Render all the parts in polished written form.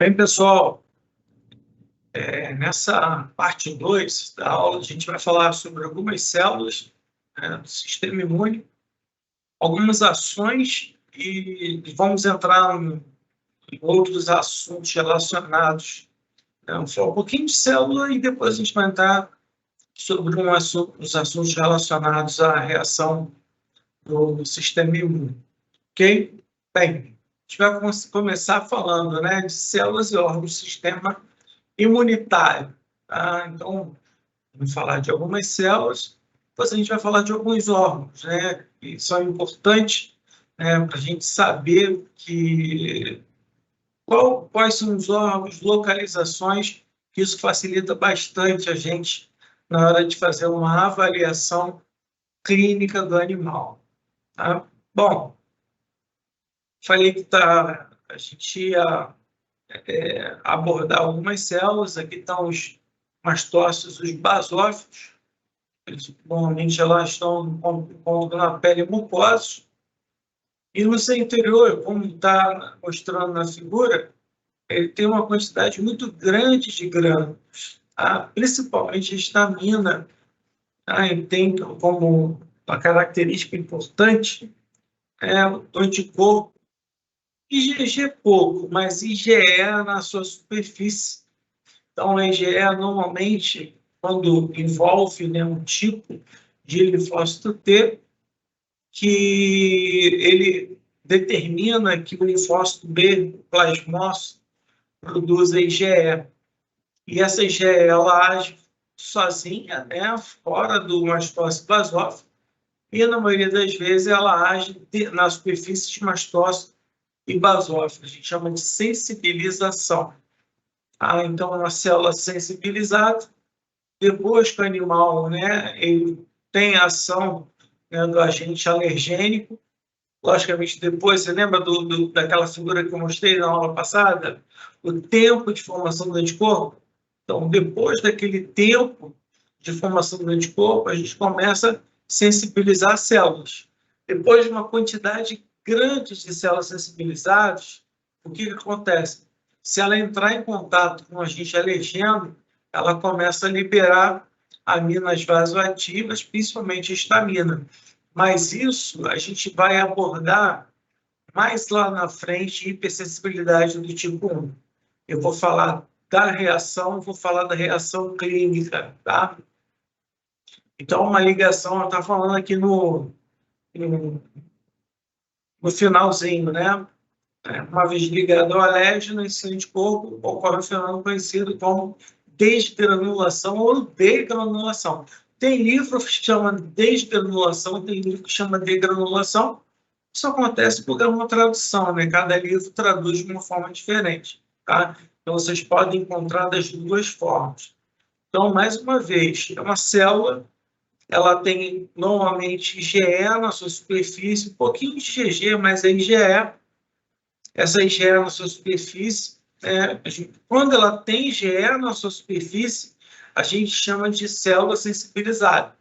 Bem, pessoal, nessa parte 2 da aula, a gente vai falar sobre algumas células, do sistema imune, algumas ações e vamos entrar em outros assuntos relacionados. Vamos falar um pouquinho de célula e depois a gente vai entrar sobre os assuntos relacionados à reação do sistema imune. Ok? Bem, a gente vai começar falando, de células e órgãos do sistema imunitário. Tá? Então, vamos falar de algumas células, depois a gente vai falar de alguns órgãos, que são importantes para a gente saber quais são os órgãos, localizações, que isso facilita bastante a gente na hora de fazer uma avaliação clínica do animal. Tá? Bom, falei que a gente ia abordar algumas células. Aqui estão os mastócitos, os basófilos. Normalmente elas estão na pele mucosa. E no seu interior, como está mostrando na figura, ele tem uma quantidade muito grande de grânulos, principalmente a histamina. E tem como uma característica importante o anticorpo IgG pouco, mas IgE na sua superfície. Então, a IgE normalmente, quando envolve um tipo de linfócito T, que ele determina que o linfócito B, o plasmócito, produz a IgE. E essa IgE, ela age sozinha, fora do mastócito basófilo, e na maioria das vezes ela age na superfície de mastócito e basófilo. A gente chama de sensibilização. Então, uma célula sensibilizada, depois que o animal ele tem a ação do agente alergênico, logicamente depois, você lembra daquela figura que eu mostrei na aula passada? O tempo de formação do anticorpo? Então, depois daquele tempo de formação do anticorpo, a gente começa a sensibilizar as células. Depois de uma quantidade grande de células sensibilizadas, o que acontece? Se ela entrar em contato com um agente alergênico, ela começa a liberar aminas vasoativas, principalmente histamina. Mas isso a gente vai abordar mais lá na frente, hipersensibilidade do tipo 1. Eu vou falar da reação, vou falar da reação clínica, tá? Então, uma ligação, ela está falando aqui no finalzinho, Uma vez ligado ao alérgeno, esse anticorpo ocorre um fenômeno conhecido como desgranulação ou degranulação. Tem livro que chama desgranulação, tem livro que chama degranulação. Isso acontece porque é uma tradução, Cada livro traduz de uma forma diferente, tá? Então, vocês podem encontrar das duas formas. Então, mais uma vez, é uma célula, ela tem normalmente IgE na sua superfície, um pouquinho de IgG, mas é IgE. Essa IgE na sua superfície, quando ela tem IgE na sua superfície, a gente chama de célula sensibilizada.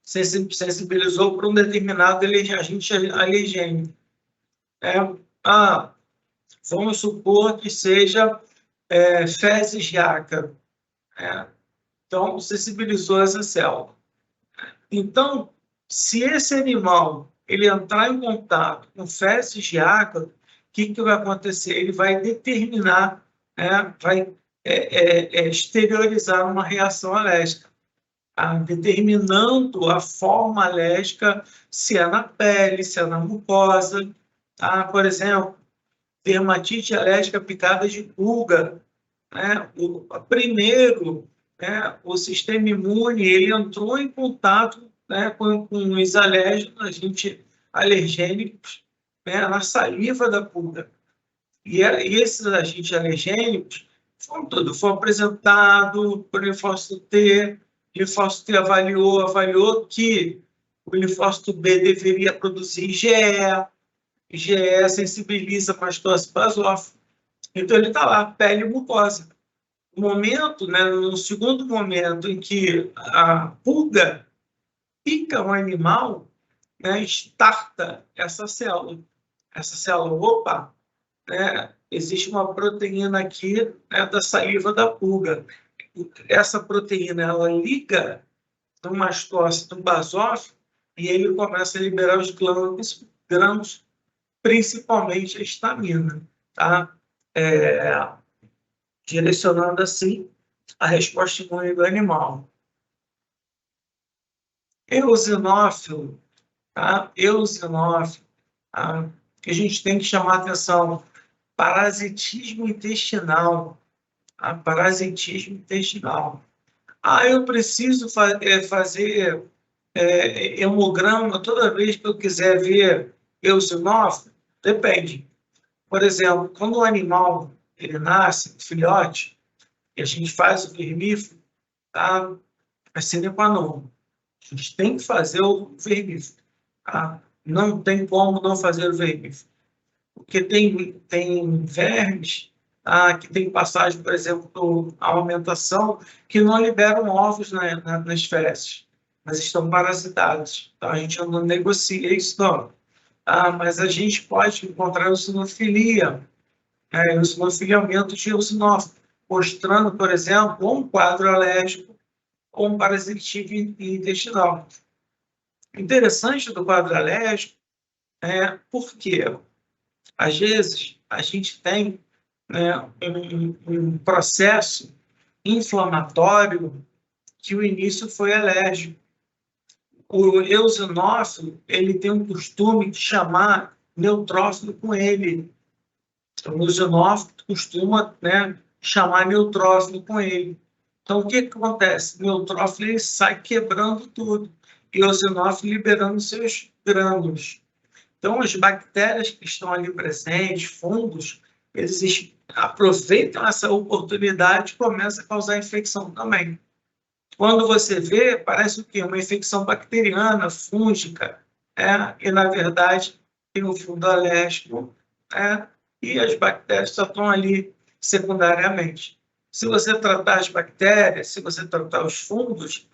Sensibilizou para um determinado agente alergênico. Vamos supor que seja fezes de ácaro. Então, sensibilizou essa célula. Então, se esse animal ele entrar em contato com fezes de ácaro, o que vai acontecer? Ele vai determinar, vai exteriorizar uma reação alérgica, determinando a forma alérgica, se é na pele, se é na mucosa. Por exemplo, dermatite alérgica picada de pulga. Primeiro, o sistema imune ele entrou em contato com os alergênicos na saliva da pulga. E esses agentes alergênicos foram apresentados por linfócito T. O linfócito T avaliou que o linfócito B deveria produzir IgE. IgE sensibiliza mastócito basófilo. Então, ele está lá, pele mucosa. No segundo momento em que a pulga pica um animal, starta essa célula. Essa célula, existe uma proteína aqui, né, da saliva da pulga. Essa proteína, ela liga no mastócito, no basófilo, e ele começa a liberar os grãos, principalmente a histamina, tá? Direcionando assim a resposta imune do animal. Eosinófilo, tá? Eosinófilo, tá? Que a gente tem que chamar atenção. Parasitismo intestinal, tá? Parasitismo intestinal. Eu preciso fazer hemograma toda vez que eu quiser ver eosinófilo? Depende. Por exemplo, quando o animal ele nasce, filhote, e a gente faz o vermífugo, tá? É sine qua non. A gente tem que fazer o vermífugo, tá? Não tem como não fazer o vermífugo. Porque tem vermes, tá? Que tem passagem, por exemplo, a aumentação, que não liberam ovos nas fezes, mas estão parasitados. Então, a gente não negocia isso, não. Mas a gente pode encontrar eosinofilia, eosinofiliamento de eosinófilo, mostrando, por exemplo, um quadro alérgico ou um parasitismo intestinal. O interessante do quadro alérgico é porque, às vezes, a gente tem, né, um processo inflamatório que o início foi alérgico. O eosinófilo, ele tem um costume de chamar neutrófilo com ele. Então, o eosinófilo costuma, né, chamar neutrófilo com ele. Então, o que acontece? O neutrófilo ele sai quebrando tudo e o eosinófilo liberando seus grânulos. Então, as bactérias que estão ali presentes, fungos, eles aproveitam essa oportunidade e começam a causar infecção também. Quando você vê, parece o quê? Uma infecção bacteriana, fúngica, e, na verdade, tem um fundo alérgico, e as bactérias só estão ali secundariamente. Se você tratar as bactérias, se você tratar os fungos,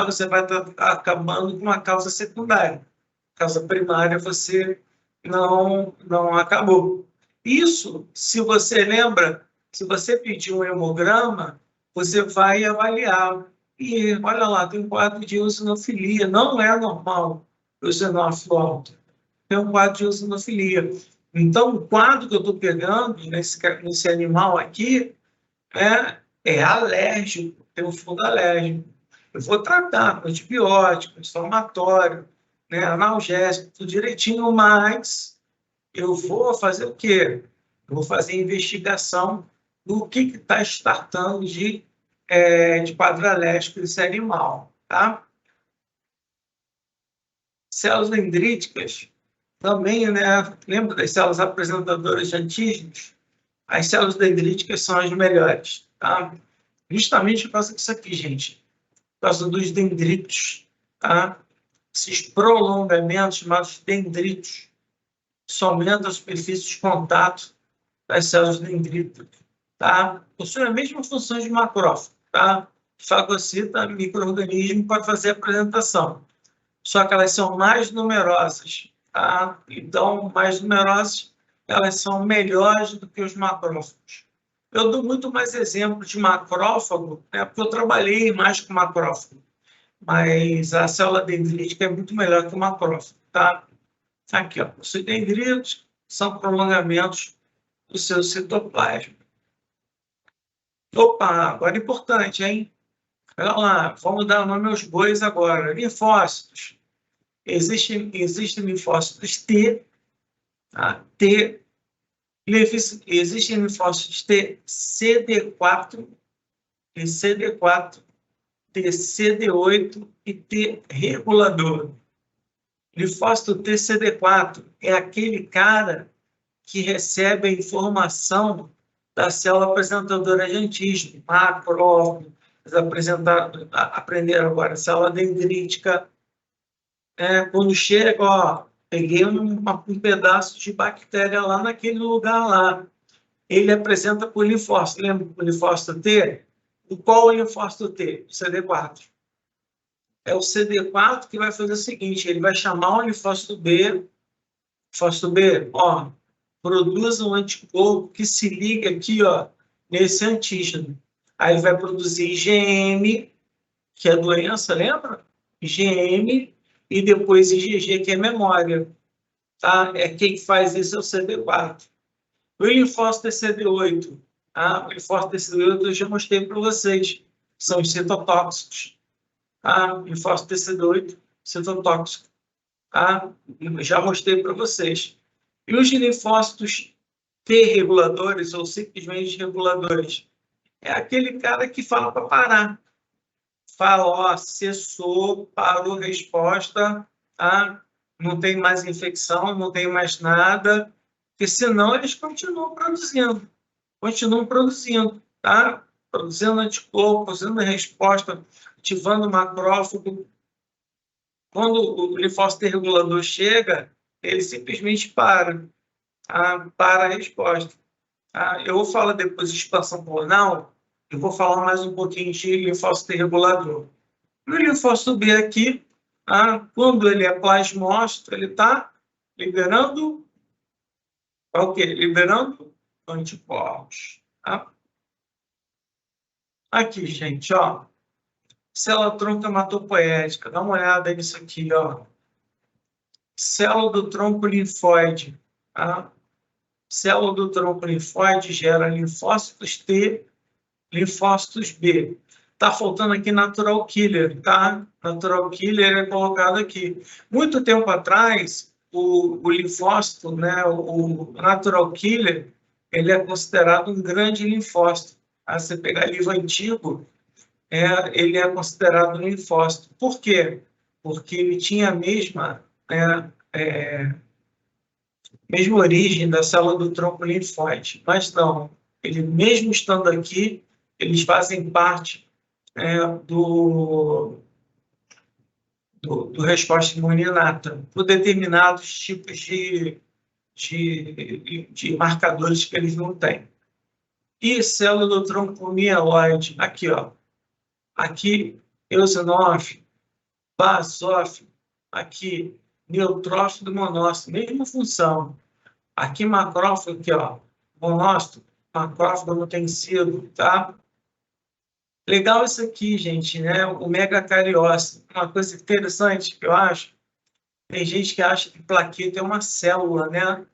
você vai estar acabando com uma causa secundária. Causa primária você não acabou. Isso, se você lembra, se você pedir um hemograma, você vai avaliar. E olha lá, tem um quadro de eosinofilia, não é normal o eosinófilo alto. Tem um quadro de eosinofilia. Então, o quadro que eu estou pegando nesse animal aqui é alérgico, tem um fundo alérgico. Eu vou tratar com antibiótico, inflamatório, analgésico, tudo direitinho, mas eu vou fazer o quê? Eu vou fazer investigação do que está startando de quadro alérgico desse animal, tá? Células dendríticas também, né? Lembra das células apresentadoras de antígenos? As células dendríticas são as melhores, tá? Justamente por causa disso aqui, gente. Por causa dos dendritos, tá? Esses prolongamentos chamados dendritos, isso aumenta a superfície de contato das células dendríticas, tá? Possui a mesma função de macrófago, tá? Fagocita micro-organismo para fazer a apresentação. Só que elas são mais numerosas, tá? Então, mais numerosas, elas são melhores do que os macrófagos. Eu dou muito mais exemplo de macrófago, porque eu trabalhei mais com macrófago, mas a célula dendrítica é muito melhor que o macrófago, tá? Aqui, ó, os dendritos são prolongamentos do seu citoplasma. Opa, agora é importante, hein? Olha lá, vamos dar nome aos bois agora. Linfócitos. Existem linfócitos T, tá? T. Existem linfócitos T, CD4, e CD4, TCD8 e T regulador. Linfócito TCD4 é aquele cara que recebe a informação da célula apresentadora de antígeno, macrófago, aprenderam agora, célula dendrítica. Quando chega, ó, peguei um pedaço de bactéria lá naquele lugar lá. Ele apresenta por linfócito. Lembra do linfócito T? E qual é o linfócito T? O CD4. É o CD4 que vai fazer o seguinte, ele vai chamar o linfócito B, ó, produz um anticorpo que se liga aqui, ó, nesse antígeno. Aí vai produzir IgM, que é doença, lembra? IgM, e depois IgG, que é memória. Tá? Quem faz isso é o CD4. O linfócito é CD8. O linfócito é CD8 eu já mostrei para vocês. São os citotóxicos. O linfócito é CD8, citotóxico. Já mostrei para vocês. E os linfócitos T reguladores ou simplesmente reguladores? É aquele cara que fala para parar. Fala, ó, cessou, parou, resposta, não tem mais infecção, não tem mais nada, porque senão eles continuam produzindo, tá? Produzindo anticorpo, produzindo resposta, ativando o macrófago. Quando o linfócito regulador chega, ele simplesmente para a resposta. Eu vou falar depois de expansão pulmonar, eu vou falar mais um pouquinho de linfócito regulador. O linfócito B aqui, quando ele é plasmócito, ele está liberando o quê? Liberando anticorpos. Aqui, gente, ó. Célula tronco hematopoética. Dá uma olhada nisso aqui, ó. Célula do tronco linfóide. Célula do tronco linfóide gera linfócitos T, linfócitos B. Está faltando aqui natural killer, tá? Natural killer é colocado aqui. Muito tempo atrás, o linfócito, né, o natural killer, ele é considerado um grande linfócito. Você pegar livro antigo, ele é considerado um linfócito. Por quê? Porque ele tinha a mesma origem da célula do tronco linfóide. Mas não, ele mesmo estando aqui, eles fazem parte do resposta imune inata por determinados tipos de marcadores que eles não têm. E célula do tronco mieloide, aqui, ó. Aqui, eosinófilo, basófilo, aqui, neutrófilo e monócito, mesma função. Aqui, macrófago, aqui, ó, monócito, macrófago não tem sido, tá? Legal isso aqui, gente, né? O megacariócito. Uma coisa interessante que eu acho, tem gente que acha que plaqueta é uma célula, né?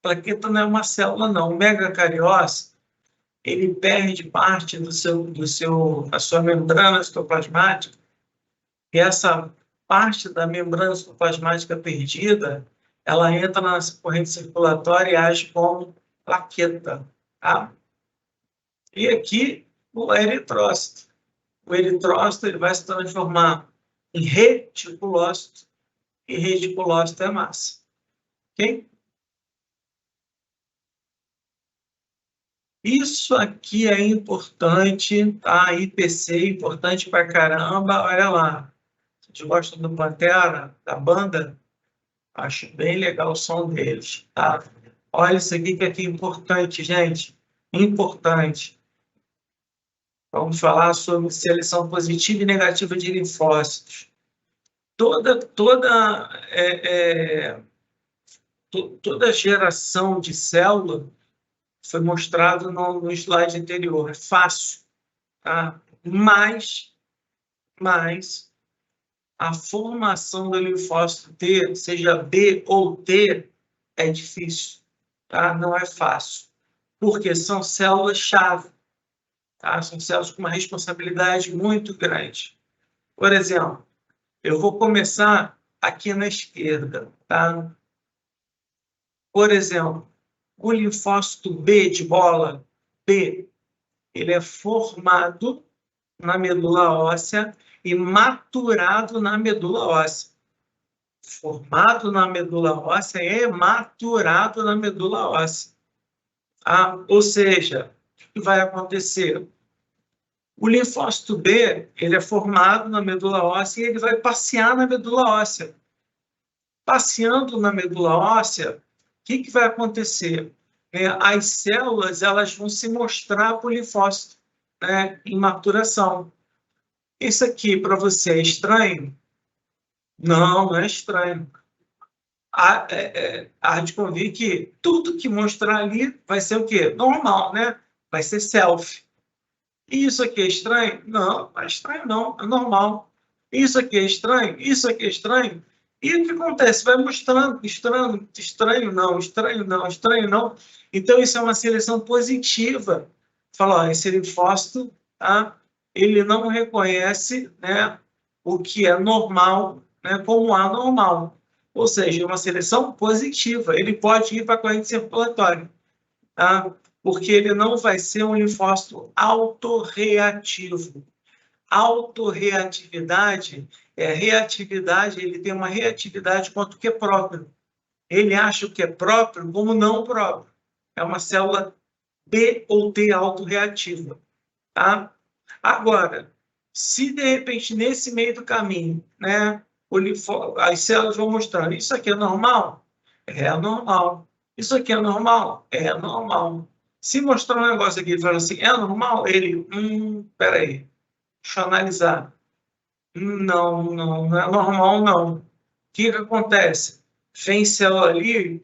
Plaqueta não é uma célula, não. O megacariócito, ele perde parte da sua membrana citoplasmática, e essa parte da membrana citoplasmática perdida, ela entra na corrente circulatória e age como plaqueta, tá? E aqui, o eritrócito. O eritrócito ele vai se transformar em reticulócito, e reticulócito é massa. Ok? Isso aqui é importante, tá? IPC é importante pra caramba. Olha lá. Vocês gostam do Pantera, da banda? Acho bem legal o som deles, tá? Olha isso aqui que é importante, gente. Importante. Vamos falar sobre seleção positiva e negativa de linfócitos. Toda geração de célula foi mostrado no slide anterior. É fácil, tá? Mas a formação do linfócito T, seja B ou T, é difícil, tá? Não é fácil. Porque são células-chave, tá? São células com uma responsabilidade muito grande. Por exemplo, eu vou começar aqui na esquerda, tá? Por exemplo, o linfócito B de bola, B, ele é formado na medula óssea e maturado na medula óssea. Formado na medula óssea e maturado na medula óssea. Ou seja, o que vai acontecer? O linfócito B, ele é formado na medula óssea e ele vai passear na medula óssea. Passeando na medula óssea, o que vai acontecer? As células elas vão se mostrar para o linfócito, né, em maturação. Isso aqui para você é estranho? Não, não é estranho. há de convir que tudo que mostrar ali vai ser o quê? Normal, né? Vai ser self. Isso aqui é estranho? Não, não é estranho não, é normal. Isso aqui é estranho? Isso aqui é estranho? E o que acontece? Vai mostrando, estranho, estranho não, estranho não, estranho não. Então, isso é uma seleção positiva. Fala, ó, esse linfócito, tá? Ele não reconhece, né, o que é normal, né, como anormal. Ou seja, é uma seleção positiva. Ele pode ir para a corrente circulatória, tá? Porque ele não vai ser um linfócito autorreativo. Autorreatividade reatividade, ele tem uma reatividade quanto o que é próprio. Ele acha o que é próprio como não próprio. É uma célula B ou T autorreativa, tá? Agora, se de repente nesse meio do caminho, né, as células vão mostrando, isso aqui é normal? É normal. Isso aqui é normal? É normal. Se mostrar um negócio aqui e falar assim, é normal? Ele, peraí, deixa eu analisar. Não, não é normal, não. O que acontece? Vem célula ali,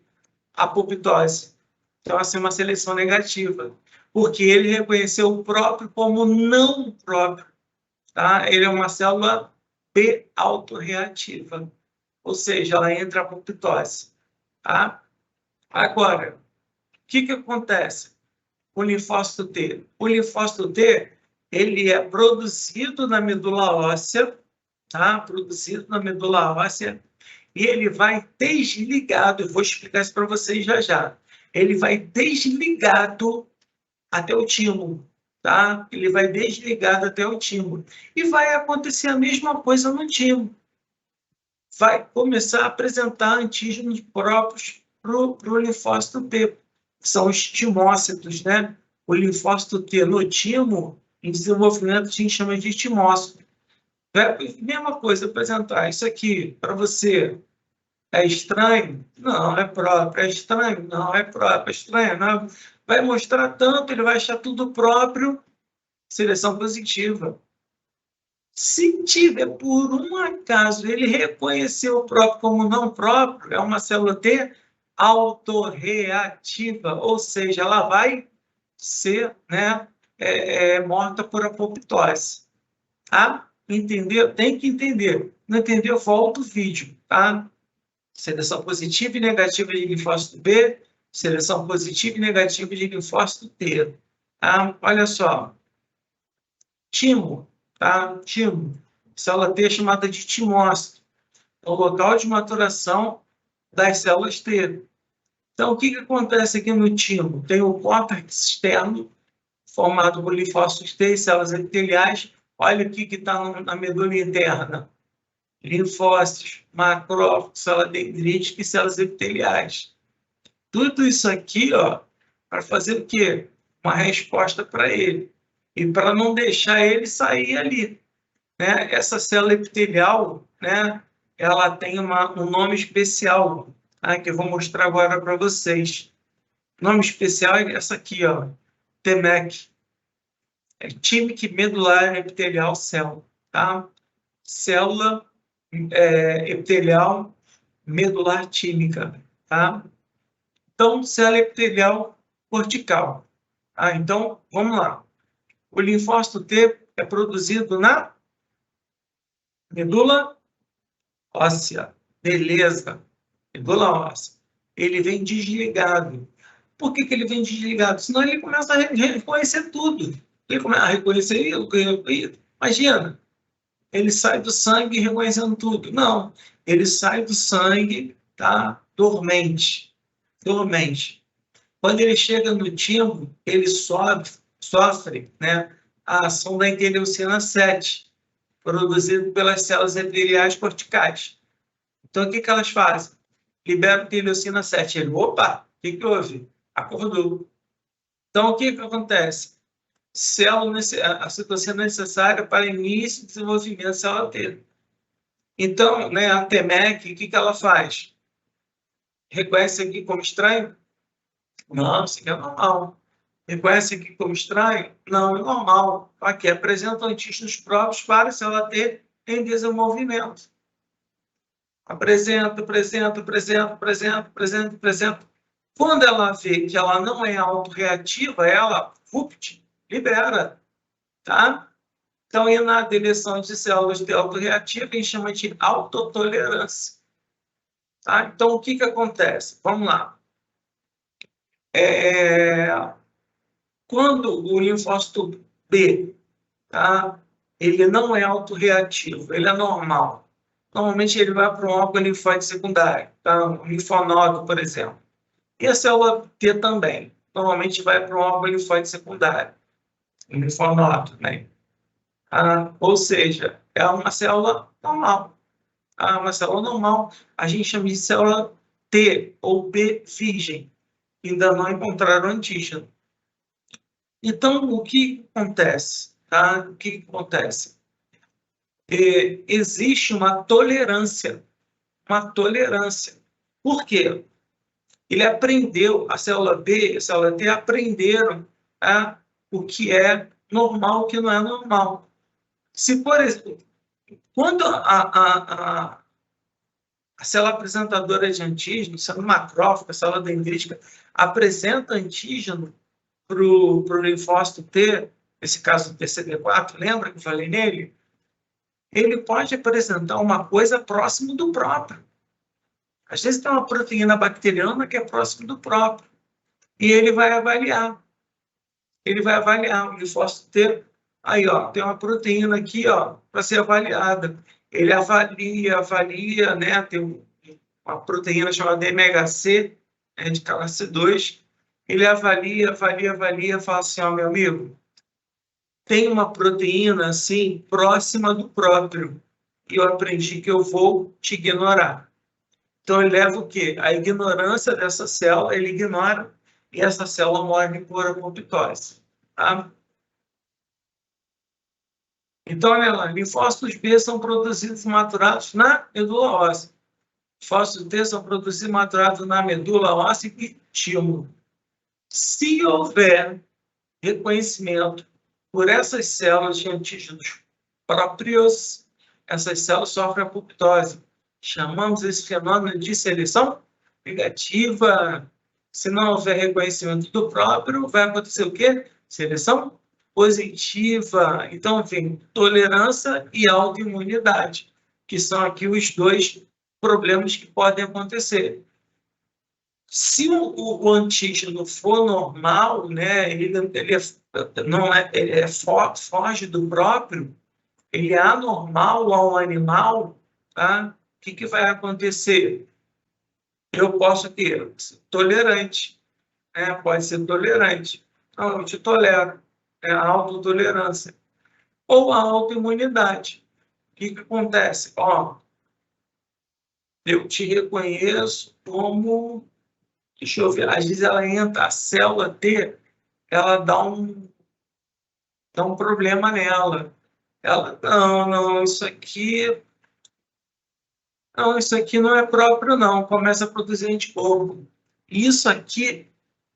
apoptose. Então, assim, uma seleção negativa, porque ele reconheceu o próprio como não próprio, tá? Ele é uma célula B autorreativa, ou seja, ela entra em apoptose, tá? Agora, o que acontece? O linfócito T. O linfócito T, ele é produzido na medula óssea, tá? Produzido na medula óssea, e ele vai desligado, eu vou explicar isso para vocês já já. Ele vai desligado até o timo, tá? Ele vai desligado até o timo. E vai acontecer a mesma coisa no timo. Vai começar a apresentar antígenos próprios para o linfócito T, que são os timócitos, né? O linfócito T no timo, em desenvolvimento, a gente chama de timócito. Mesma coisa, apresentar isso aqui para você. É estranho? Não, é próprio. É estranho? Não, é próprio. É estranho? Não. Vai mostrar tanto, ele vai achar tudo próprio, seleção positiva. Se tiver, por um acaso, ele reconheceu o próprio como não próprio, é uma célula T autorreativa, ou seja, ela vai ser, né, morta por apoptose. Tá? Entendeu? Tem que entender. Não entendeu? Volta o vídeo, tá? Seleção positiva e negativa de linfócito B, seleção positiva e negativa de linfócito T. Tá? Olha só. Timo, tá? Timo. Célula T é chamada de timócito. É o local de maturação das células T. Então, o que acontece aqui no timo? Tem o córtex externo, formado por linfócitos T e células epiteliais. Olha o que está na medula interna. Linfócitos, macrófagos, células dendríticas e células epiteliais. Tudo isso aqui, ó, para fazer o quê? Uma resposta para ele. E para não deixar ele sair ali, né? Essa célula epitelial, né, ela tem um nome especial, tá? Que eu vou mostrar agora para vocês. O nome especial é essa aqui, ó, TMEC. É Thymic Medular Epithelial Cell, tá? Célula epitelial medular tímica, tá? Então, célula epitelial cortical. Tá? Então, vamos lá. O linfócito T é produzido na medula óssea. Beleza. Medula óssea. Ele vem desligado. Por que ele vem desligado? Senão ele começa a reconhecer tudo. Ele começa a reconhecer isso. Imagina, ele sai do sangue reconhecendo tudo. Não, ele sai do sangue, tá? Dormente. Dormente. Quando ele chega no timo, ele sofre, né, a ação da interleucina 7, produzida pelas células epiteliais corticais. Então, o que elas fazem? Liberam a interleucina 7. Ele, opa, o que houve? Acordou. Então, o que acontece? A citocina necessária para início de desenvolvimento da célula T. Então, né, a TMEC, o que ela faz? Reconhece aqui como estranho? Não, isso aqui é normal. Reconhece aqui como estranho? Não, é normal. Aqui apresenta antígenos próprios para a célula T em desenvolvimento. Apresenta. Quando ela vê que ela não é autorreativa, ela libera, tá? Então, e na deleção de células de autorreativa, a gente chama de autotolerância. Tá? Então, o que acontece? Vamos lá. Quando o linfócito B, tá? Ele não é autorreativo, ele é normal. Normalmente ele vai para um órgão linfóide secundário, tá? Um linfonodo, por exemplo. E a célula T também. Normalmente vai para um órgão linfóide secundário, um linfonodo, né? Ou seja, é uma célula normal. Uma célula normal, a gente chama de célula T ou B virgem. Ainda não encontraram antígeno. Então, o que acontece? Tá? O que acontece? Existe uma tolerância. Por quê? Ele aprendeu, a célula B e a célula T aprenderam o que é normal e o que não é normal. Se, por exemplo, quando a célula apresentadora de antígeno, célula macrófaga, célula dendrítica, apresenta antígeno para o linfócito T, nesse caso do TCD4, lembra que eu falei nele? Ele pode apresentar uma coisa próximo do próprio. Às vezes tem uma proteína bacteriana que é próximo do próprio. E ele vai avaliar. O linfócito T. Aí, ó, tem uma proteína aqui, ó, para ser avaliada. Ele avalia, né? Tem uma proteína chamada MHC, de KLC2. Ele avalia, fala assim, ó, meu amigo, tem uma proteína, assim, próxima do próprio. E eu aprendi que eu vou te ignorar. Então, ele leva o quê? A ignorância dessa célula, ele ignora, e essa célula morre por apoptose. Tá? Então, olha lá, linfócitos B são produzidos e maturados na medula óssea. Linfócitos T são produzidos e maturados na medula óssea e timo. Se houver reconhecimento por essas células de antígenos próprios, essas células sofrem apoptose. Chamamos esse fenômeno de seleção negativa. Se não houver reconhecimento do próprio, vai acontecer o quê? Seleção positiva. Então, vem tolerância e autoimunidade, que são aqui os dois problemas que podem acontecer. Se o antígeno for normal, né, ele foge do próprio, ele é anormal ao animal, tá? O que vai acontecer? Eu posso ter tolerante, né? Pode ser tolerante. Então, eu te tolero, é a autotolerância. Ou a autoimunidade. O que acontece? Ó, eu te reconheço como... Deixa eu ver, às vezes ela entra, a célula T, ela dá um problema nela. Ela, não, isso aqui não é próprio, não. Começa a produzir anticorpo. Isso aqui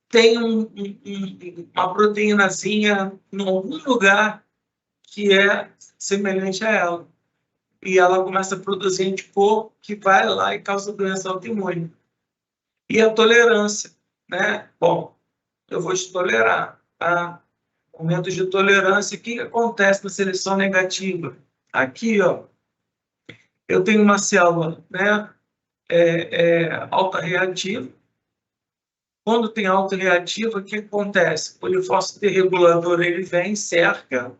tem uma proteínazinha em algum lugar que é semelhante a ela. E ela começa a produzir anticorpo que vai lá e causa doença autoimune. E a tolerância, né? Bom, eu vou te tolerar, tá? Momentos de tolerância, o que acontece na seleção negativa? Aqui, ó, eu tenho uma célula, né, alta reativa. Quando tem alta reativa, o que acontece? O linfócito T regulador, ele vem, cerca,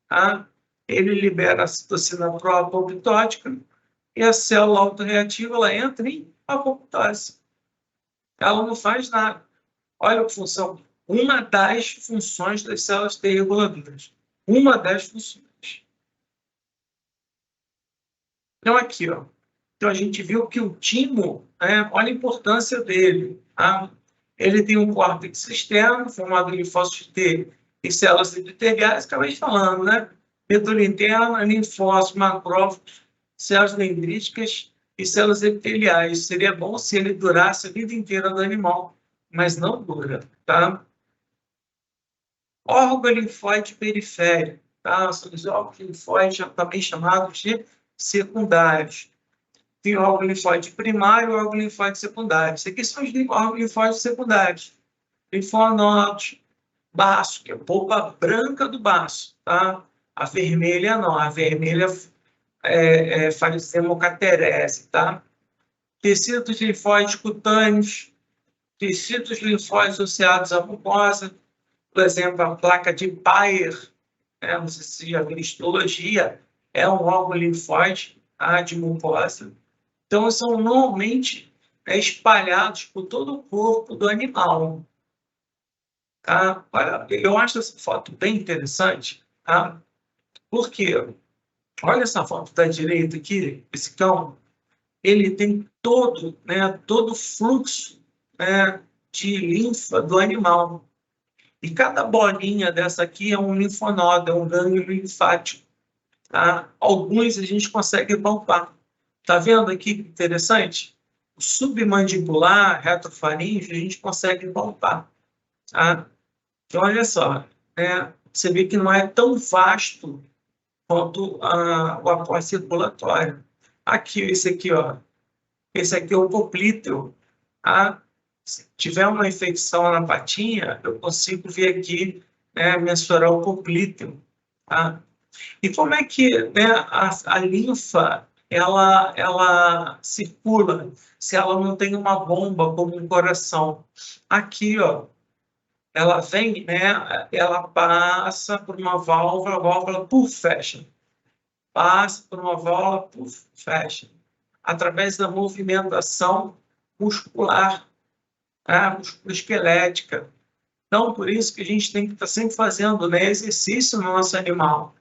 tá? Ele libera a citocina pró-apoptótica e a célula autorreativa, ela entra em apoptose. Ela não faz nada. Olha a função. Uma das funções das células T reguladoras. Uma das funções. Então, aqui, ó. Então, a gente viu que o timo, né, olha a importância dele. Tá? Ele tem um córtex externo, formado de linfócitos T e células epiteliais, acabei falando, né? Medula interna, linfócitos, macrófagos, células dendríticas e células epiteliais. Seria bom se ele durasse a vida inteira do animal, mas não dura, tá? Órgão linfóide periférico, tá? São os órgãos linfóides também chamados de secundários. tem órgão linfóide primário e órgão linfóide secundário. Isso aqui são os órgãos linfóides secundários. Linfonodos, baço, que é a polpa branca do baço, tá? A vermelha não, a vermelha faz hemocaterese, tá? Tecidos linfóides cutâneos, tecidos linfóides associados à mucosa, por exemplo, a placa de Peyer, né? Não sei se você já viu histologia, é um órgão linfóide, tá? De mucosa. Então, são normalmente espalhados por todo o corpo do animal. Tá? Olha, eu acho essa foto bem interessante, tá? Porque, olha essa foto da direita aqui, esse cão, ele tem todo o fluxo, né, de linfa do animal. E cada bolinha dessa aqui é um linfonodo, é um gânglio linfático. Tá? Alguns a gente consegue palpar. Tá vendo aqui que interessante? O submandibular, retrofaríngeo, a gente consegue palpar. Tá? Então, olha só, você vê que não é tão vasto quanto o após circulatório. Aqui, esse aqui é o poplíteo. Tá? Se tiver uma infecção na patinha, eu consigo ver aqui, mensurar o poplíteo. Tá? E como é que, a linfa ela circula se ela não tem uma bomba como um coração? Aqui, ó, ela vem, ela passa por uma válvula, a válvula fecha. Passa por uma válvula, fecha. Através da movimentação muscular, musculoesquelética. Então, por isso que a gente tem que estar sempre fazendo, exercício no nosso animal.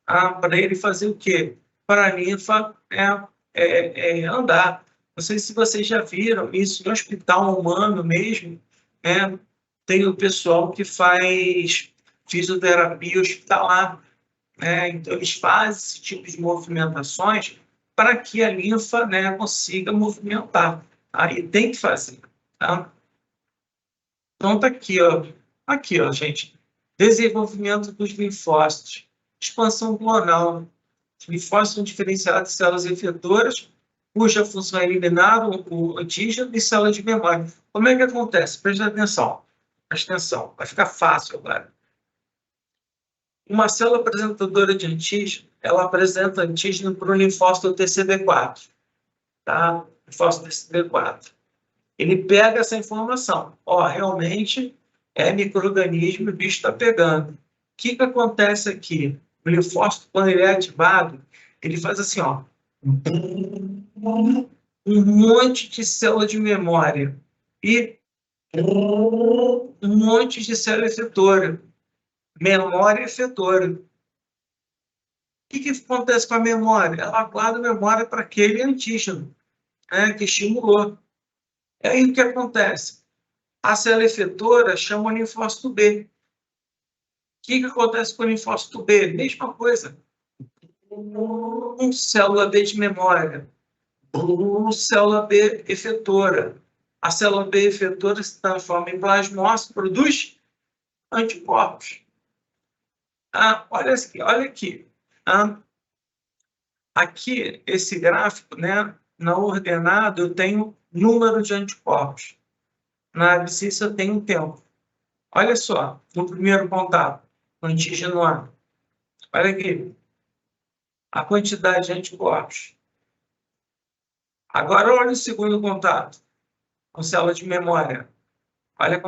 Para ele fazer o quê? Para a linfa andar. Não sei se vocês já viram isso no hospital humano mesmo, tem o pessoal que faz fisioterapia hospitalar, então eles fazem esse tipo de movimentações para que a linfa, consiga movimentar. Aí tem que fazer, tá? Então tá aqui, ó, gente, desenvolvimento dos linfócitos, expansão clonal. Os linfócitos são diferenciados de células efetoras, cuja função é eliminar o antígeno e células de memória. Como é que acontece? Presta atenção. Presta atenção, vai ficar fácil agora. Uma célula apresentadora de antígeno, ela apresenta antígeno para o linfócito TCD4, tá? Linfócito TCD4. Ele pega essa informação. Realmente é micro-organismo, o bicho está pegando. O que acontece aqui? O linfócito, quando ele é ativado, ele faz assim, ó, um monte de célula de memória e um monte de célula efetora. Memória efetora. O que acontece com a memória? Ela guarda a memória para aquele antígeno, que estimulou. E aí o que acontece? A célula efetora chama o linfócito B. O que acontece com o linfócito B? Mesma coisa. Célula B de memória. Célula B efetora. A célula B efetora se transforma em plasmócito, produz anticorpos. Olha aqui. Aqui, esse gráfico, na ordenada, eu tenho número de anticorpos. Na abscissa, eu tenho tempo. Olha só, no primeiro contato, antígeno A. Olha aqui, a quantidade de anticorpos. Agora, olha o segundo contato, com célula de memória. Olha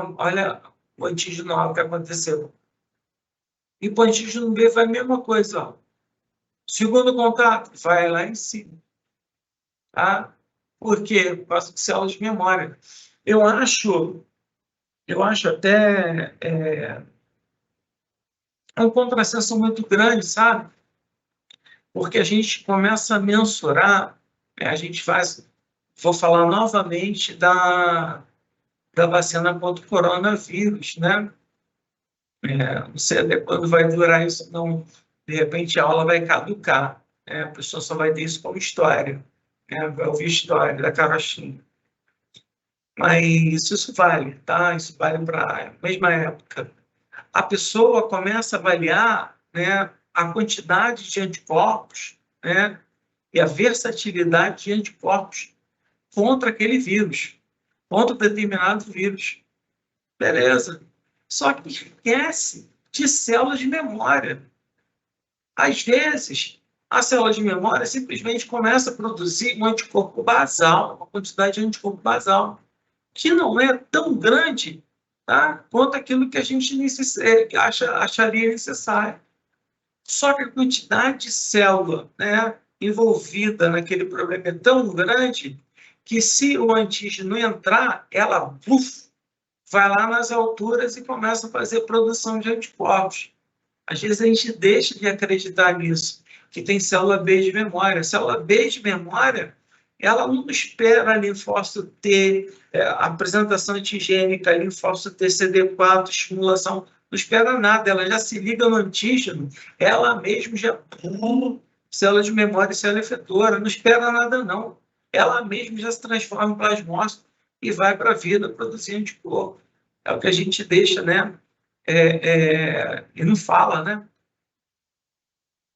o antígeno A, o que aconteceu. E para o antígeno B vai a mesma coisa. Ó. Segundo contato, vai lá em cima. Tá? Por quê? Por causa de células de memória. Eu acho até um contrassenso muito grande, sabe? Porque a gente começa a mensurar, a gente faz, vou falar novamente da vacina contra o coronavírus, né? Não sei até quando vai durar isso, não. De repente a aula vai caducar, a pessoa só vai ter isso como história, vai ouvir história da carochinha. Mas isso vale, tá? Isso vale para a mesma época. A pessoa começa a avaliar, a quantidade de anticorpos, e a versatilidade de anticorpos contra aquele vírus, contra determinado vírus. Beleza. Só que esquece de células de memória. Às vezes, a célula de memória simplesmente começa a produzir um anticorpo basal, uma quantidade de anticorpo basal, que não é tão grande, tá, quanto aquilo que a gente acharia necessário. Só que a quantidade de célula, né, envolvida naquele problema é tão grande que, se o antígeno entrar, ela vai lá nas alturas e começa a fazer produção de anticorpos. Às vezes a gente deixa de acreditar nisso, que tem célula B de memória. A célula B de memória, ela não espera linfócito T, apresentação antigênica, linfócito T, CD4, estimulação, não espera nada, ela já se liga no antígeno, ela mesma já... célula de memória e célula efetora, não espera nada não. Ela mesma já se transforma em plasmócito e vai para a vida produzir anticorpo. É o que a gente deixa, né? E não fala, né?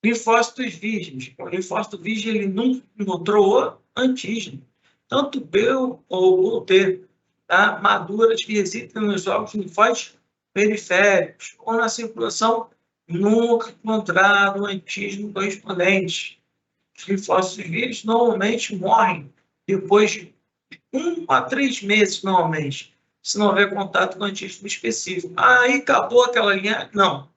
Linfócitos virgens. O linfócito virgem, ele não encontrou antígeno, tanto B ou T, tá? Maduras que residem nos órgãos linfóides periféricos ou na circulação, nunca encontraram antígeno correspondente. Os linfócitos virgens normalmente morrem depois de 1 a 3 meses, normalmente, se não houver contato com antígeno específico. Aí acabou aquela linha? Não.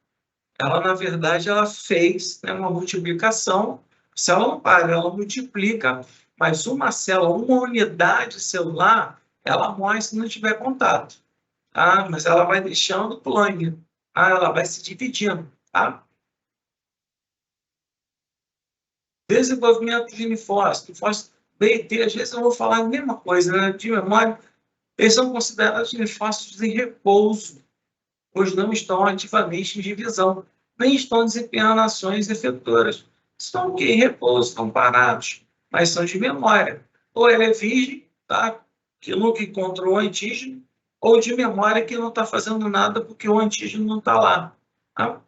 Ela, na verdade, ela fez, né, uma multiplicação. Se ela não para, ela multiplica, mas uma célula, uma unidade celular, ela morre se não tiver contato. Tá? Mas ela vai deixando plano, tá? Ela vai se dividindo. Tá? Desenvolvimento de linfócito, linfócito B e T, às vezes eu vou falar a mesma coisa, né? De memória, eles são considerados linfócitos em repouso, pois não estão ativamente em divisão, nem estão desempenhando ações efetoras. Estão aqui em repouso, estão parados, mas são de memória. Ou ele é virgem, tá? Que nunca encontrou o antígeno, ou de memória que não está fazendo nada porque o antígeno não está lá. Tá?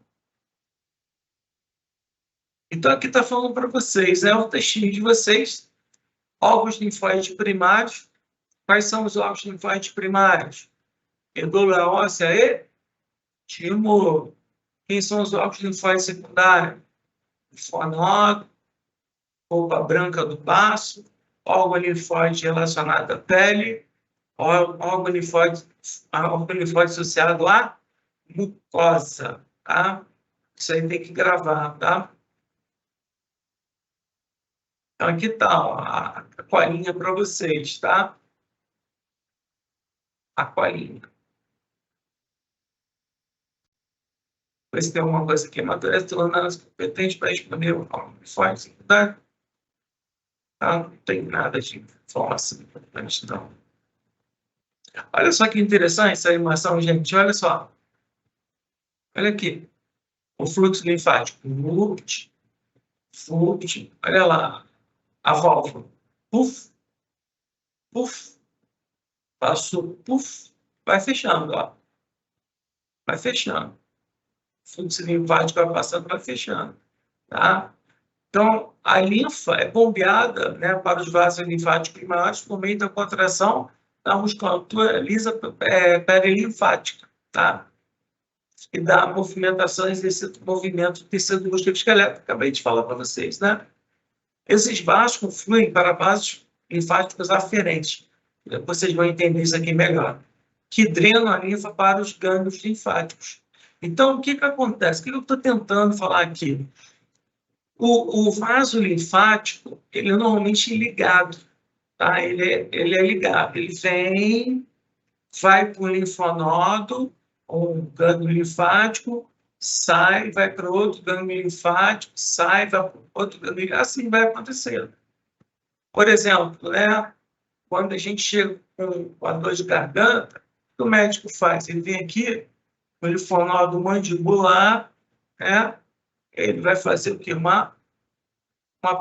Então, aqui está falando para vocês, é o textinho de vocês, órgãos linfóides primários. Quais são os órgãos linfóides primários? Medula óssea e timo. Quem são os órgãos linfóides secundários? Linfonodo, polpa branca do baço, órgão linfóide relacionado à pele, órgão linfóide associado à mucosa, tá? Isso aí tem que gravar, tá? Então, aqui está a colinha para vocês, tá? A colinha. Se tem alguma coisa que amadurece, tornando-se competente para responder o linfóide secundário. Tá? Não tem nada de informação importante, não. Olha só que interessante essa animação, gente. Olha só. Olha aqui. O fluxo linfático. Fluxo. Olha lá. A válvula. Puf. Puf. Passou. Puf. Vai fechando, ó. Vai fechando. O fluxo linfático vai passando, vai fechando. Tá? Então, a linfa é bombeada, né, para os vasos linfáticos primários por meio da contração da musculatura lisa perilinfática, tá? E da movimentações desse movimento do tecido musculoesquelético, acabei de falar para vocês, né? Esses vasos confluem para vasos linfáticos aferentes. Vocês vão entender isso aqui melhor. Que drenam a linfa para os gânglios linfáticos. Então, o que acontece? O que eu estou tentando falar aqui? O vaso linfático, ele é normalmente ligado, tá? Ele é ligado, ele vem, vai para o linfonodo, ou um gânglio linfático, sai, vai para outro gânglio linfático, sai, vai para outro gânglio, assim vai acontecendo. Por exemplo, né, quando a gente chega com a dor de garganta, o que o médico faz? Ele vem aqui, no linfonodo mandibular, né, ele vai fazer o quê? Uma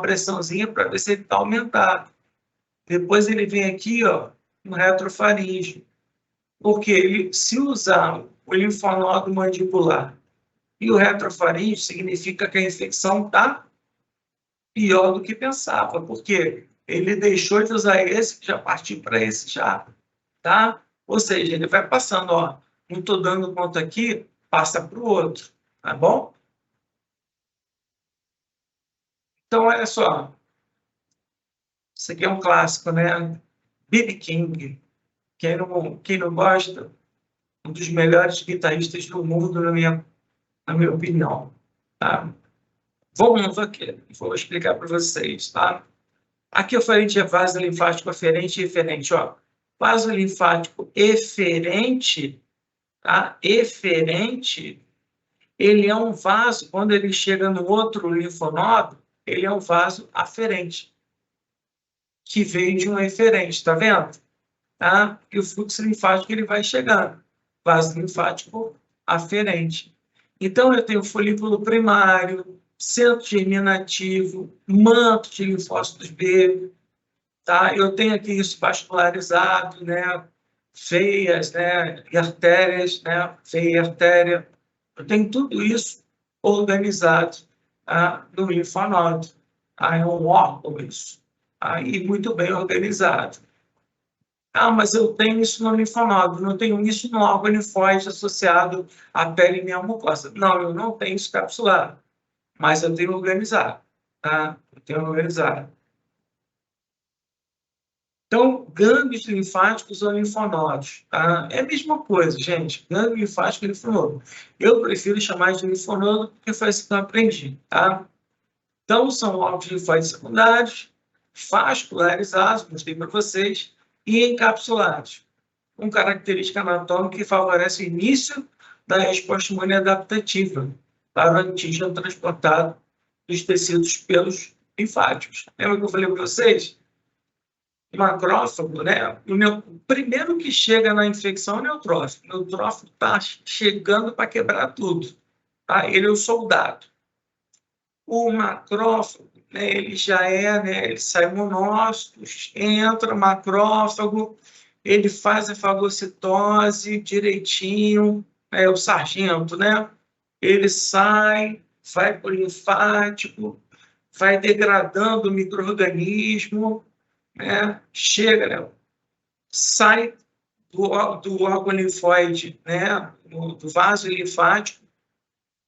pressãozinha para ver se ele está aumentado. Depois ele vem aqui, ó, no retrofaríngeo. Porque ele, se usar o linfonodo mandibular e o retrofaríngeo, significa que a infecção está pior do que pensava, porque ele deixou de usar esse, já partiu para esse já, tá? Ou seja, ele vai passando, ó, não estou dando conta aqui, passa para o outro, tá bom? Então, olha só, isso aqui é um clássico, né? B.B. King, quem não gosta, um dos melhores guitarristas do mundo, na minha opinião, tá? Vamos aqui, vou explicar para vocês, tá? Aqui eu falei de vaso linfático aferente e eferente, ó. Vaso linfático eferente, tá? Eferente, ele é um vaso, quando ele chega no outro linfonodo, ele é um vaso aferente, que veio de um eferente, tá vendo? Tá? E o fluxo linfático ele vai chegando, vaso linfático aferente. Então, eu tenho folículo primário, centro germinativo, manto de linfócitos B, tá? Eu tenho aqui isso vascularizado, né? Veias, né? E artérias, né? Veia e artéria. Eu tenho tudo isso organizado, tá? No linfonodo. Tá? É um órgão isso. Tá? E muito bem organizado. Ah, mas eu tenho isso no linfonodo, não tenho isso no órgão linfóide associado à pele e minha mucosa. Não, eu não tenho isso capsulado, mas eu tenho organizado, tá? Eu tenho organizado. Então, gânglios linfáticos ou linfonodos, tá? É a mesma coisa, gente, gânglio linfático e linfonodo. Eu prefiro chamar de linfonodo porque foi assim que eu aprendi, tá? Então, são órgãos linfóides secundários, vascularizados, mostrei para vocês, e encapsulados, com característica anatômica que favorece o início da resposta imune adaptativa para o antígeno transportado dos tecidos pelos linfáticos. Lembra que eu falei para vocês? O macrófago, né? O primeiro que chega na infecção é o neutrófilo. O neutrófilo está chegando para quebrar tudo. Tá? Ele é o soldado. O macrófago, né, ele já é, né, ele sai monócito, entra macrófago, ele faz a fagocitose direitinho, é o sargento, né? Ele sai, vai para o linfático, vai degradando o micro-organismo, né? Chega, né? Sai do órgão linfóide, né? Do vaso linfático,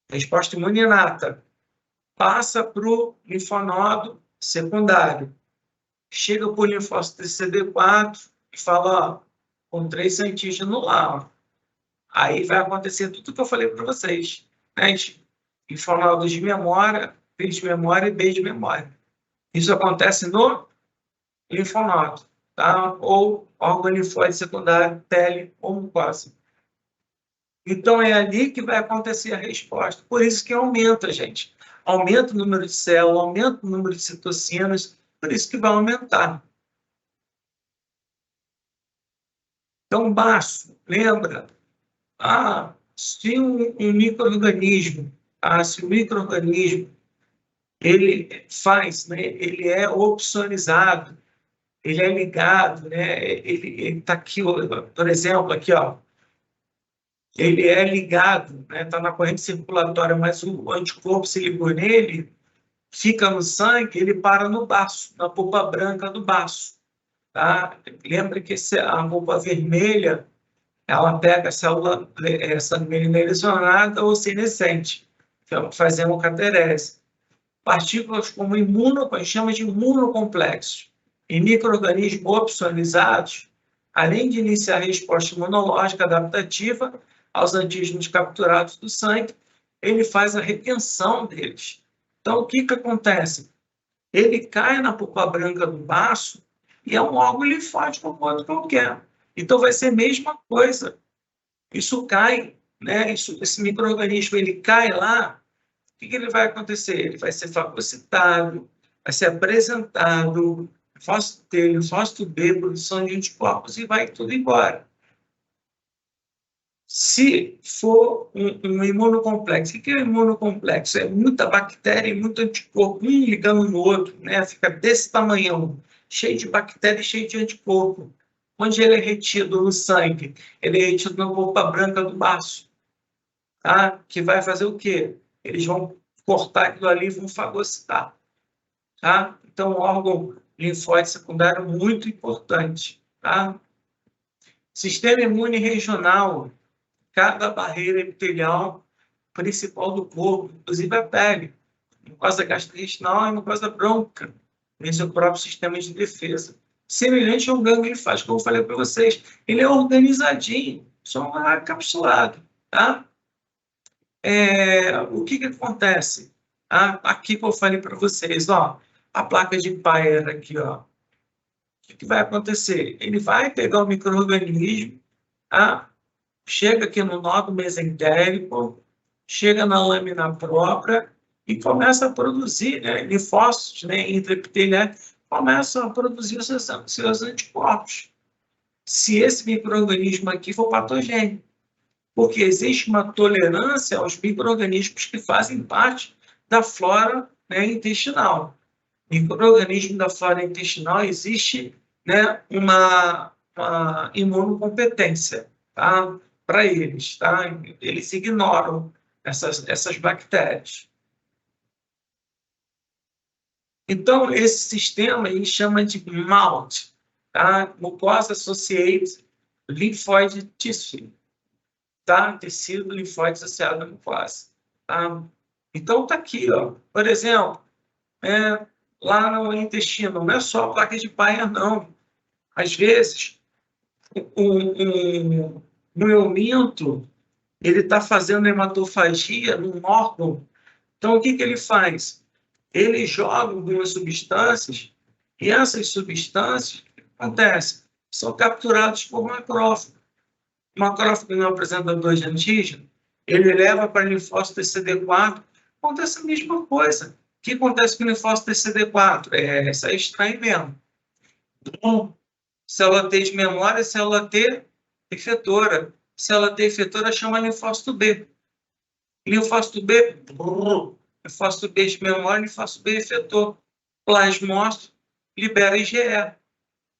resposta imune inata, passa para o linfonodo secundário. Chega para o linfócito CD4 e fala, ó, com 3 antígenos lá. Ó. Aí vai acontecer tudo que eu falei para vocês. Né? Linfonodos de memória, P de memória e B de memória. Isso acontece no linfonodo, tá? Ou órgão linfóide secundário, pele ou mucosa. Então, é ali que vai acontecer a resposta. Por isso que aumenta, gente. Aumenta o número de células, aumenta o número de citocinas, por isso que vai aumentar. Então, baço, lembra? Se um micro-organismo, se o micro-organismo ele faz, né, ele é opsonizado, ele é ligado, né, ele está aqui, por exemplo, aqui, ó, ele é ligado, né, está na corrente circulatória, mas o anticorpo se ligou nele, fica no sangue, ele para no baço, na polpa branca do baço. Tá? Lembra que a polpa vermelha, ela pega a célula sanguínea lesionada ou senescente, fazendo caterese. Partículas como a gente chama de imunocomplexos, e micro-organismos opsonizados, além de iniciar a resposta imunológica adaptativa aos antígenos capturados do sangue, ele faz a retenção deles. Então, o que acontece? Ele cai na polpa branca do baço e é um órgão linfático como outro qualquer. Então, vai ser a mesma coisa. Isso cai, né? Esse micro-organismo, ele cai lá, o que ele vai acontecer? Ele vai ser fagocitado, vai ser apresentado, linfócito T, linfócito B, produção de anticorpos e vai tudo embora. Se for um imunocomplexo, o que é um imunocomplexo? É muita bactéria e muito anticorpo, um ligando no outro, né? Fica desse tamanhão, cheio de bactéria e cheio de anticorpo. Onde ele é retido no sangue? Ele é retido na polpa branca do baço, tá? Que vai fazer o quê? Eles vão cortar aquilo ali e vão fagocitar. tá? Então, órgão linfóide secundário muito importante, tá? Sistema imune regional, cada barreira epitelial principal do corpo, inclusive a pele, mucosa gastrointestinal e mucosa brônquica, tem seu próprio sistema de defesa. Semelhante ao gânglio linfático, como eu falei para vocês, ele é organizadinho, só capsulado, tá? O que acontece? Aqui que eu falei para vocês, ó, a placa de Peyer aqui, ó. O que vai acontecer? Ele vai pegar o micro-organismo, tá? Chega aqui no nódulo mesentérico, chega na lâmina própria e começa a produzir, né, linfócitos, né, intraepiteliais, começam a produzir seus anticorpos. Se esse micro-organismo aqui for patogênico, porque existe uma tolerância aos micro-organismos que fazem parte da flora, né, intestinal. Micro-organismo da flora intestinal existe, né, uma imunocompetência, tá? Para eles, tá? Eles ignoram essas bactérias. Então, esse sistema a gente chama de MALT, tá? Mucosa Associated Lymphoid Tissue, tá? Tecido linfóide associado à mucosa, tá? Então, tá aqui, ó. Por exemplo, lá no intestino, não é só a placa de Peyer, não. Às vezes, um euminto, ele está fazendo hematofagia num órgão. Então, o que ele faz? Ele joga algumas substâncias e essas substâncias, o que acontece? São capturadas por macrófago. O macrófago não é um apresentador de antígeno, ele leva para o linfócito TCD4, acontece a mesma coisa. O que acontece com o linfócito TCD4? Isso é estranho mesmo. Então, célula T de memória, célula T efetora. Célula T efetora chama linfócito B. Linfócito B, linfócito B de memória, linfócito B efetor. Plasmócito libera IgE.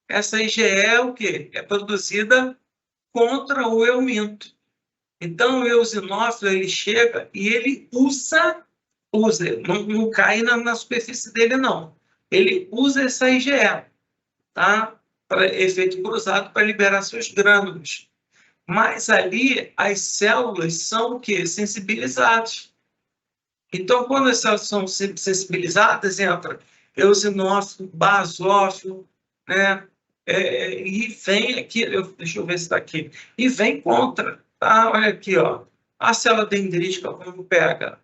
Essa IgE é o quê? É produzida contra o euminto. Então, o eosinófilo, ele chega e ele usa não cai na superfície dele, não. Ele usa essa IgE, tá? Para efeito cruzado, para liberar seus grânulos. Mas ali, as células são o quê? Sensibilizadas. Então, quando as células são sensibilizadas, entra eosinófilo, basófilo, né? E vem aqui, deixa eu ver se está aqui, e vem contra, tá? Olha aqui, ó. A célula dendrítica, como pega,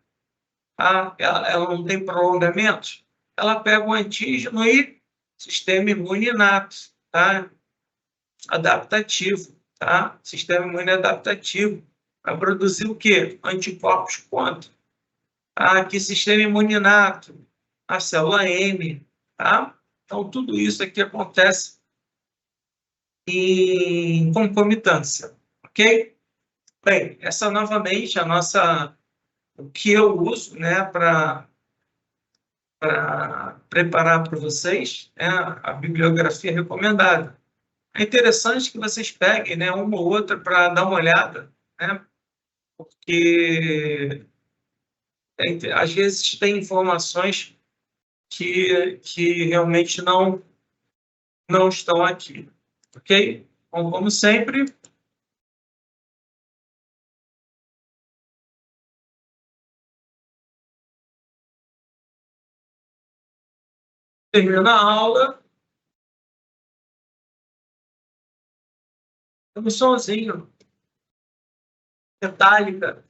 tá? Ela não tem prolongamento, ela pega o antígeno e sistema imune inato, tá? Adaptativo, tá? Sistema imune adaptativo. Vai produzir o quê? Anticorpos contra. Aqui, sistema imune inato, a célula M, tá? Então, tudo isso aqui acontece em concomitância, ok? Bem, essa novamente o que eu uso, né, para preparar para vocês, né, a bibliografia recomendada. É interessante que vocês peguem, né, uma ou outra para dar uma olhada, né, porque às vezes tem informações que realmente não estão aqui, ok? Bom, como sempre, termina a aula, estamos sozinho, metálica.